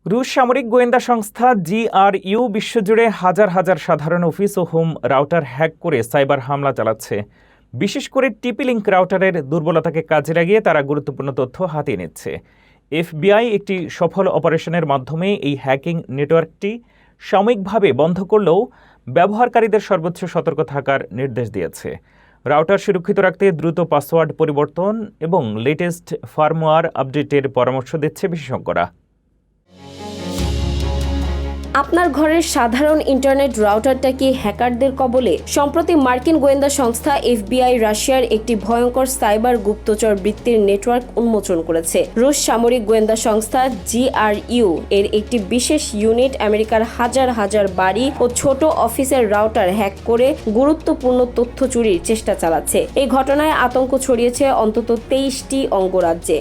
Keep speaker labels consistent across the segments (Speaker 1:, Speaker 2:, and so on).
Speaker 1: রুশ সামরিক গোয়েন্দা সংস্থা GRU বিশ্বজুড়ে হাজার হাজার সাধারণ অফিস ও হোম রাউটার হ্যাক করে সাইবার হামলা চালাচ্ছে। বিশেষ করে টিপি লিঙ্ক রাউটারের দুর্বলতাকে কাজে লাগিয়ে তারা গুরুত্বপূর্ণ তথ্য হাতিয়ে নিচ্ছে। FBI একটি সফল অপারেশনের মাধ্যমে এই হ্যাকিং নেটওয়ার্কটি সাময়িকভাবে বন্ধ করলেও ব্যবহারকারীদের সর্বোচ্চ সতর্ক থাকার নির্দেশ দিয়েছে। রাউটার সুরক্ষিত রাখতে দ্রুত পাসওয়ার্ড পরিবর্তন এবং লেটেস্ট ফার্মওয়্যার আপডেটের পরামর্শ দিচ্ছে বিশেষজ্ঞরা।
Speaker 2: আপনার ঘরের সাধারণ ইন্টারনেট রাউটারটা কি হ্যাকারদের কবলে? সম্প্রতি মার্কিন গোয়েন্দা সংস্থা FBI রাশিয়ার একটি ভয়ঙ্কর সাইবার গুপ্তচর বৃত্তির নেটওয়ার্ক উন্মোচন করেছে। রুশ সামরিক গোয়েন্দা সংস্থা GRU এর একটি বিশেষ ইউনিট আমেরিকার হাজার হাজার বাড়ি ও ছোট অফিসের রাউটার হ্যাক করে গুরুত্বপূর্ণ তথ্য চুরির চেষ্টা চালাচ্ছে। এই ঘটনায় আতঙ্ক ছড়িয়েছে অন্তত 23টি অঙ্গরাজ্যে।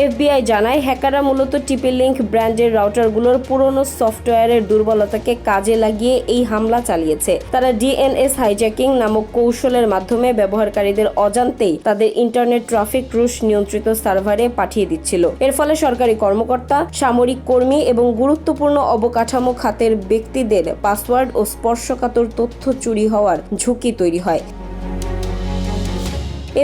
Speaker 2: FBI জানায়, হ্যাকাররা মূলত টিপি লিঙ্ক ব্র্যান্ডের রাউটারগুলোর পুরনো সফটওয়্যারের দুর্বলতাকে কাজে লাগিয়ে এই হামলা চালিয়েছে। তারা DNS হাইজ্যাকিং নামক কৌশলের মাধ্যমে ব্যবহারকারীদের অজান্তেই তাদের ইন্টারনেট ট্রাফিক রুশ নিয়ন্ত্রিত সার্ভারে পাঠিয়ে দিচ্ছিল। এর ফলে সরকারি কর্মকর্তা, সামরিক কর্মী এবং গুরুত্বপূর্ণ অবকাঠামো খাতের ব্যক্তিদের পাসওয়ার্ড ও স্পর্শকাতর তথ্য চুরি হওয়ার ঝুঁকি তৈরি হয়।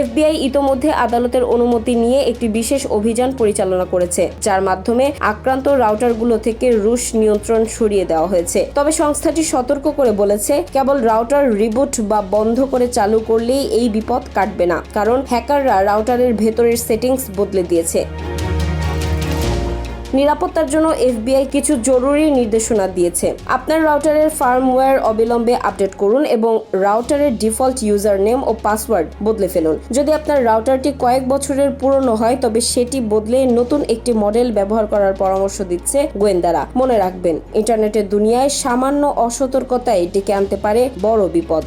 Speaker 2: FBI ইতোমধ্যে আদালতের অনুমতি নিয়ে একটি বিশেষ অভিযান পরিচালনা করেছে, যার মাধ্যমে আক্রান্ত রাউটারগুলো থেকে রুশ নিয়ন্ত্রণ সরিয়ে দেওয়া হয়েছে। তবে সংস্থাটি সতর্ক করে বলেছে, কেবল রাউটার রিবুট বা বন্ধ করে চালু করলেই এই বিপদ কাটবে না, কারণ হ্যাকাররা রাউটারের ভেতরের সেটিংস বদলে দিয়েছে। নিরাপত্তার জন্য FBI কিছু জরুরি নির্দেশনা দিয়েছে। আপনার রাউটারের ফার্মওয়্যার অবিলম্বে আপডেট করুন এবং রাউটারের ডিফল্ট ইউজার নেম ও পাসওয়ার্ড বদলে ফেলুন। যদি আপনার রাউটারটি কয়েক বছরের পুরনো হয়, তবে সেটি বদলে নতুন একটি মডেল ব্যবহার করার পরামর্শ দিচ্ছে গোয়েন্দারা। মনে রাখবেন, ইন্টারনেটের দুনিয়ায় সামান্য অসতর্কতাই ডেকে আনতে পারে বড় বিপদ।